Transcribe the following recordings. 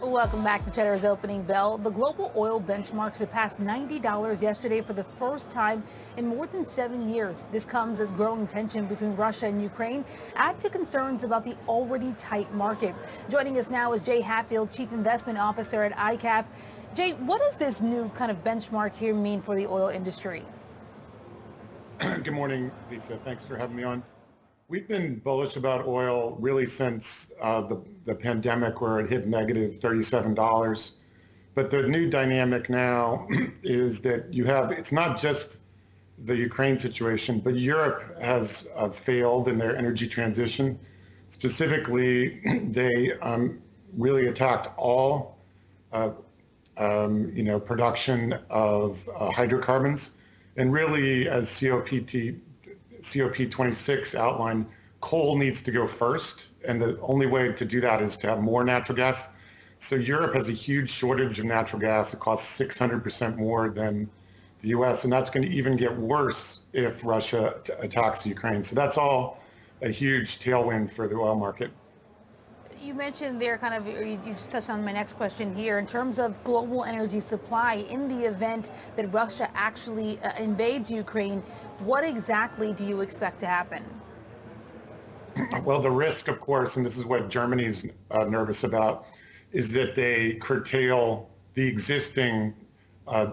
Welcome back to Cheddar's opening bell. The global oil benchmark surpassed $90 yesterday for the first time in more than 7 years. This comes as growing tension between Russia and Ukraine add to concerns about the already tight market. Joining us now is Jay Hatfield, Chief Investment Officer at ICAP. Jay, what does this new kind of benchmark here mean for the oil industry? Good morning, Lisa. Thanks for having me on. We've been bullish about oil really since the pandemic, where it hit negative $37. But the new dynamic now is that it's not just the Ukraine situation, but Europe has failed in their energy transition. Specifically, they really attacked all production of hydrocarbons. And really, as COP26 outlined, coal needs to go first, and the only way to do that is to have more natural gas. So Europe has a huge shortage of natural gas. It costs 600% more than the US, and that's going to even get worse if Russia attacks Ukraine. So that's all a huge tailwind for the oil market. You mentioned there you just touched on my next question here in terms of global energy supply in the event that Russia actually invades Ukraine. What exactly do you expect to happen? Well, the risk, of course, and this is what Germany's nervous about, is that they curtail the existing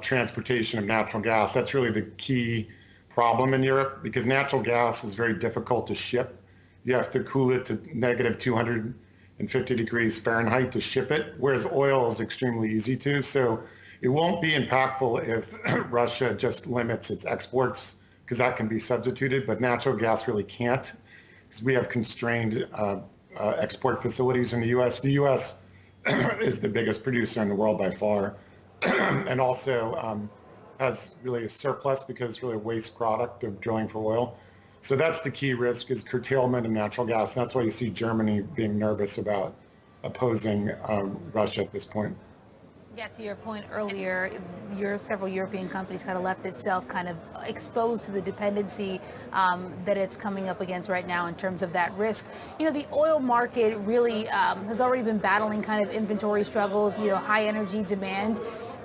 transportation of natural gas. That's really the key problem in Europe, because natural gas is very difficult to ship. You have to cool it to negative 250 degrees Fahrenheit to ship it, whereas oil is extremely easy to. So it won't be impactful if Russia just limits its exports, because that can be substituted, but natural gas really can't, because we have constrained export facilities in the US. The US is the biggest producer in the world by far, and also has really a surplus because it's really a waste product of drilling for oil. So that's the key risk, is curtailment of natural gas. And that's why you see Germany being nervous about opposing Russia at this point. Yeah, to your point earlier, several European companies kind of left itself kind of exposed to the dependency that it's coming up against right now in terms of that risk. The oil market really has already been battling kind of inventory struggles, high energy demand.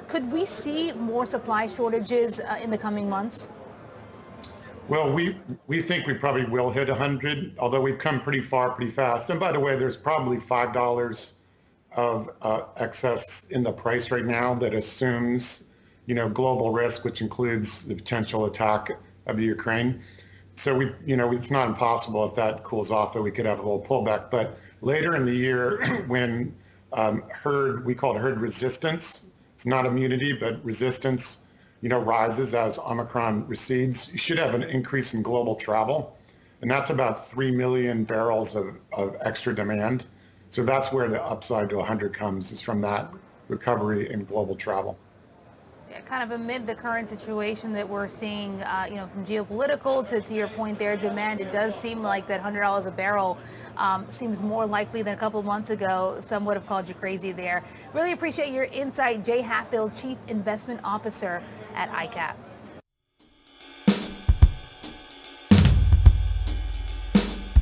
Could we see more supply shortages in the coming months? Well, we think we probably will hit 100, although we've come pretty far pretty fast. And by the way, there's probably $5 of excess in the price right now that assumes, global risk, which includes the potential attack of the Ukraine. So it's not impossible if that cools off that we could have a little pullback. But later in the year, when we call it herd resistance, it's not immunity, but resistance, rises as Omicron recedes, you should have an increase in global travel. And that's about 3 million barrels of extra demand. So that's where the upside to 100 comes, is from that recovery in global travel. Yeah, kind of amid the current situation that we're seeing, from geopolitical to your point there, demand, it does seem like that $100 a barrel seems more likely than a couple of months ago. Some would have called you crazy there. Really appreciate your insight. Jay Hatfield, Chief Investment Officer at ICAP.